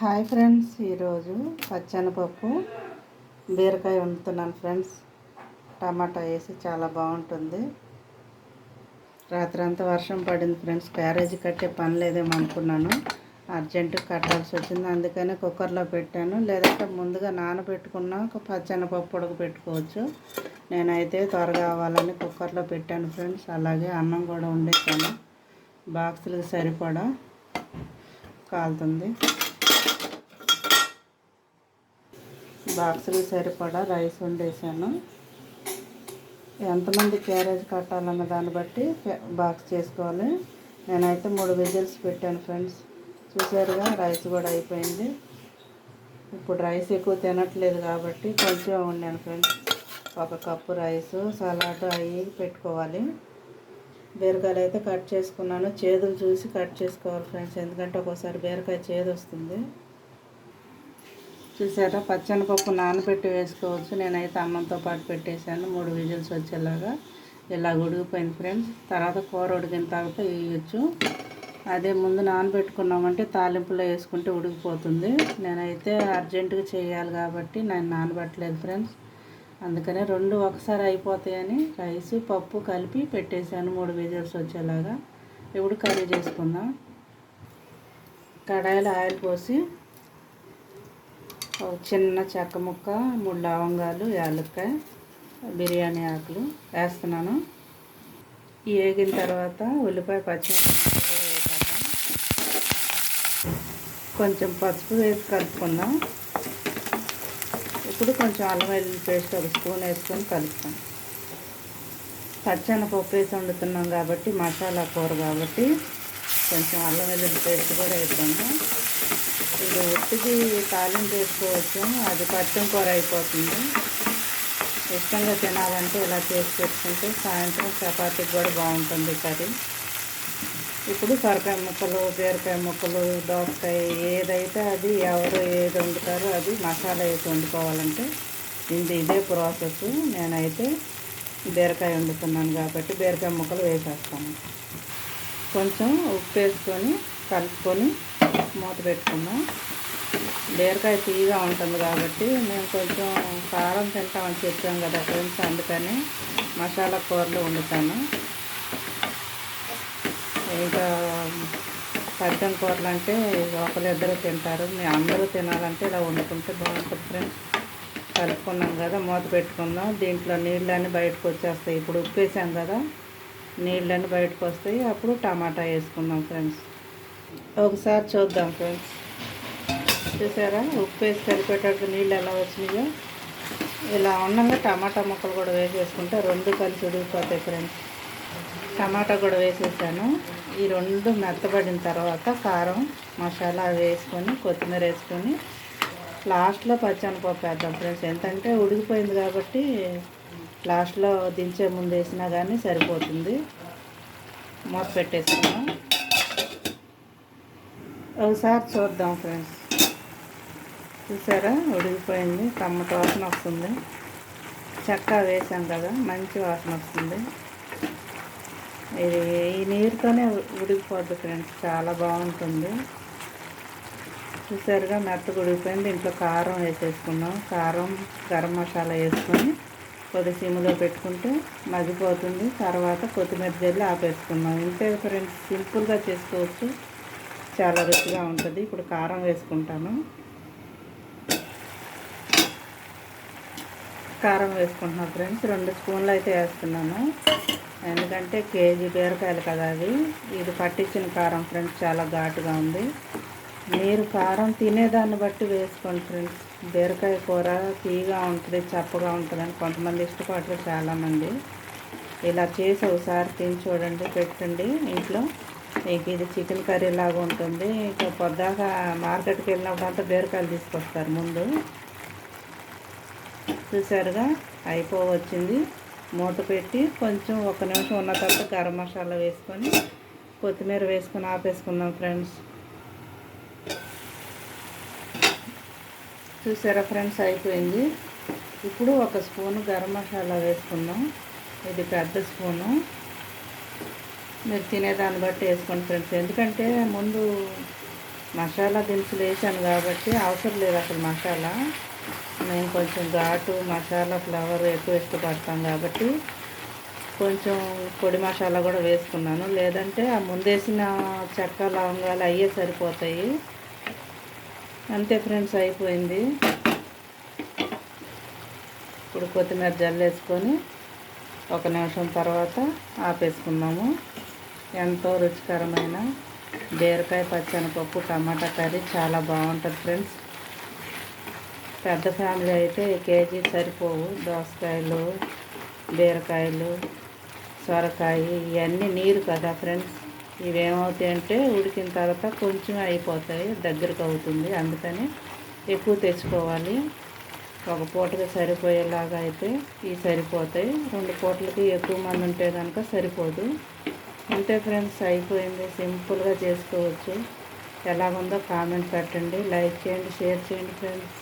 Hi friends, ఈరోజు పచ్చెనపప్పు బీరకాయ వండుతున్నాను friends. టమాటా వేసి చాలా బాగుంటుంది. రాత్రి అంతా వర్షం పడింది ఫ్రెండ్స్. క్యారేజీ కట్టే పని లేదేమో అనుకున్నాను. అర్జెంటుగా కట్టాల్సి వచ్చింది, అందుకనే కుక్కర్లో పెట్టాను. లేదంటే ముందుగా నానబెట్టుకున్న పచ్చెనపప్పు ఉడకబెట్టుకోవచ్చు. నేనైతే త్వరగా అవ్వాలని కుక్కర్లో పెట్టాను ఫ్రెండ్స్. అలాగే అన్నం కూడా వండేసాను. బాక్సులకు సరిపడా కాలుతుంది. బాక్సులకు సరిపడా రైస్ వండేసాను. ఎంతమంది క్యారేజ్ కట్టాలన్న దాన్ని బట్టి బాక్స్ చేసుకోవాలి. నేనైతే 3 విజిల్స్ పెట్టాను ఫ్రెండ్స్. చూసారుగా, రైస్ కూడా అయిపోయింది. ఇప్పుడు రైస్ ఎక్కువ తినట్లేదు కాబట్టి కొంచెం వండాను ఫ్రెండ్స్. 1 కప్పు రైసు, సలాడ్ అవి పెట్టుకోవాలి. బీరకాయలు అయితే కట్ చేసుకున్నాను. చేదులు చూసి కట్ చేసుకోవాలి ఫ్రెండ్స్, ఎందుకంటే ఒక్కోసారి బీరకాయ చేదు వస్తుంది. చూసారా, పచ్చెనపప్పు నానబెట్టి వేసుకోవచ్చు. నేనైతే అన్నంతో పాటు పెట్టేశాను. 3 విజిల్స్ వచ్చేలాగా ఇలా ఉడికిపోయింది ఫ్రెండ్స్. తర్వాత కూర ఉడికిన తర్వాత వేయచ్చు. అదే ముందు నానబెట్టుకున్నామంటే తాలింపులో వేసుకుంటే ఉడికిపోతుంది. నేనైతే అర్జెంటుగా చేయాలి కాబట్టి నేను నానబెట్టలేదు ఫ్రెండ్స్. అందుకనే 2 ఒకసారి అయిపోతాయని రైసు పప్పు కలిపి పెట్టేశాను 3 విజిల్స్ వచ్చేలాగా. ఇప్పుడు కర్రీ చేసుకుందాం. కడాయిలో ఆయిల్ పోసి చిన్న చెక్క ముక్క, 3 లవంగాలు, యాలక్కాయ, బిర్యానీ ఆకులు వేస్తున్నాను. వేగిన తర్వాత ఉల్లిపాయ, పచ్చిమిరపకాయ వేసేద్దాం. కొంచెం పసుపు వేసి కలుపుకుందాం. ఇప్పుడు కొంచెం అల్లం వెల్లుల్లి పేస్ట్ 1 స్పూన్ వేసుకొని కలుపుతాం. పచ్చెనపప్పు వేసి వండుతున్నాం కాబట్టి, మసాలా కూర కాబట్టి కొంచెం అల్లం వెల్లుల్లి పేస్ట్ కూడా వేద్దాము. ఇది ఉట్టిది తాలింపు వేసుకోవచ్చు, అది పచ్చం కూర అయిపోతుంది. ఇష్టంగా తినాలంటే ఇలా చేసి పెట్టుకుంటే సాయంత్రం చపాతీకి కూడా బాగుంటుంది కర్రీ. ఇప్పుడు సొరకాయ ముక్కలు, బీరకాయ ముక్కలు, దోసకాయ ఏదైతే అది ఎవరు ఏది వండుతారో అది మసాలా వేసి వండుకోవాలంటే ఇదే ప్రాసెస్. నేనైతే బీరకాయ వండుతున్నాను కాబట్టి బీరకాయ ముక్కలు వేసేస్తాను. కొంచెం ఉప్పు వేసుకొని కలుపుకొని మూత పెట్టుకుందాం. బీరకాయ తీయగా ఉంటుంది కాబట్టి మేము కొంచెం కారం తింటామని చెప్పాం కదా ఫ్రెండ్స్, అందుకని మసాలా కూరలు వండుతాను. ఇంకా పచ్చని కూరలు అంటే 1-2 తింటారు, మేము అందరూ తినాలంటే ఇలా వండుకుంటే బాగుంటుంది ఫ్రెండ్స్. కలుపుకున్నాం కదా, మూత పెట్టుకుందాం. దీంట్లో నీళ్ళన్నీ బయటకు వచ్చేస్తాయి. ఇప్పుడు ఉప్పు వేసాం కదా, నీళ్ళన్నీ బయటకు వస్తాయి. అప్పుడు టమాటా వేసుకుందాం ఫ్రెండ్స్. ఒకసారి చూద్దాం ఫ్రెండ్స్. చూసారా, ఉప్పు వేసి కలిపేటట్టు నీళ్ళు ఎలా వచ్చినాయో. ఇలా ఉండగా టమాటా ముక్కలు కూడా వేసేసుకుంటే 2 కలిసి ఉడికిపోతాయి ఫ్రెండ్స్. టమాటా కూడా వేసేసాను. ఈ 2 మెత్తబడిన తర్వాత కారం, మసాలా వేసుకొని కొత్తిమీర వేసుకొని లాస్ట్లో పచ్చెనపప్పు వేద్దాం ఫ్రెండ్స్. ఎంతంటే ఉడికిపోయింది కాబట్టి లాస్ట్లో దించే ముందు వేసినా కానీ సరిపోతుంది. మూత పెట్టేసుకున్నాం. ఒకసారి చూద్దాం ఫ్రెండ్స్. చూసారా, ఉడికిపోయింది. టమాటా వాసన వస్తుంది. చెక్క వేసాం కదా, మంచి వాసన వస్తుంది. ఇది ఈ నీరుతోనే ఉడికిపోద్ది ఫ్రెండ్స్, చాలా బాగుంటుంది. చూసారుగా, మెత్తగా ఉడికిపోయింది. దీంట్లో కారం వేసేసుకున్నాం. కారం, గరం మసాలా వేసుకొని కొద్ది సిమ్లో పెట్టుకుంటే మగ్గిపోతుంది. తర్వాత కొత్తిమీర జల్లి ఆపేసుకున్నాం. ఇంతే ఫ్రెండ్స్, సింపుల్గా చేసుకోవచ్చు, చాలా రుచిగా ఉంటుంది. ఇప్పుడు కారం వేసుకుంటాను. కారం వేసుకుంటున్నాను ఫ్రెండ్స్. 2 స్పూన్లు అయితే వేస్తున్నాను, ఎందుకంటే కేజీ బీరకాయలు కదా అవి. ఇది పట్టించిన కారం ఫ్రెండ్స్, చాలా ఘాటుగా ఉంది. మీరు కారం తినేదాన్ని బట్టి వేసుకోండి ఫ్రెండ్స్. బీరకాయ కూర తీయగా ఉంటుంది, చప్పగా ఉంటుందని కొంతమంది ఇష్టపడరు, చాలామంది. ఇలా చేసి ఒకసారి తిని చూడండి, పెట్టండి ఇంట్లో. మీకు ఇది చికెన్ కర్రీ లాగా ఉంటుంది. ఇంకా పొద్దాక మార్కెట్కి వెళ్ళినప్పుడు అంతా బీరకాయలు తీసుకొస్తారు ముందు. చూసారుగా, అయిపోవచ్చింది. మూత పెట్టి కొంచెం 1 నిమిషం ఉన్న తర్వాత గరం మసాలా వేసుకొని కొత్తిమీర వేసుకొని ఆపేసుకుందాం ఫ్రెండ్స్. చూసారా ఫ్రెండ్స్, అయిపోయింది. ఇప్పుడు 1 స్పూను గరం మసాలా వేసుకుందాం. ఇది పెద్ద స్పూను. మీరు తినేదాన్ని బట్టి వేసుకోండి ఫ్రెండ్స్. ఎందుకంటే ముందు మసాలా దినుసులు వేసాను కాబట్టి అవసరం లేదు అసలు మసాలా. మేము కొంచెం ఘాటు మసాలా ఫ్లేవర్ ఎక్కువ ఇష్టపడతాం కాబట్టి కొంచెం పొడి మసాలా కూడా వేసుకున్నాను. లేదంటే ఆ ముందేసిన చెక్క లవంగాలు అయ్యే సరిపోతాయి. అంతే ఫ్రెండ్స్, అయిపోయింది. ఇప్పుడు కొత్తిమీర జల్లేసుకొని 1 నిమిషం తర్వాత ఆపేసుకున్నాము. ఎంతో రుచికరమైన బీరకాయ పచ్చెనపప్పు టమాటా కర్రీ చాలా బాగుంటుంది ఫ్రెండ్స్. పెద్ద ఫ్యామిలీ అయితే కేజీ సరిపోవు. దోసకాయలు, బీరకాయలు, సొరకాయ ఇవన్నీ నీరు కదా ఫ్రెండ్స్. ఇవేమవుతాయి అంటే ఉడికిన తర్వాత కొంచెం అయిపోతాయి, దగ్గరకు అవుతుంది. అందుకని ఎక్కువ తెచ్చుకోవాలి. ఒక పూటకి సరిపోయేలాగా అయితే ఇవి సరిపోతాయి. 2 పూటలకి ఎక్కువ మంది ఉంటే కనుక సరిపోదు. అంతే ఫ్రెండ్స్, అయిపోయింది. సింపుల్గా చేసుకోవచ్చు. ఎలాగుందో కామెంట్ పెట్టండి, లైక్ చేయండి, షేర్ చేయండి ఫ్రెండ్స్.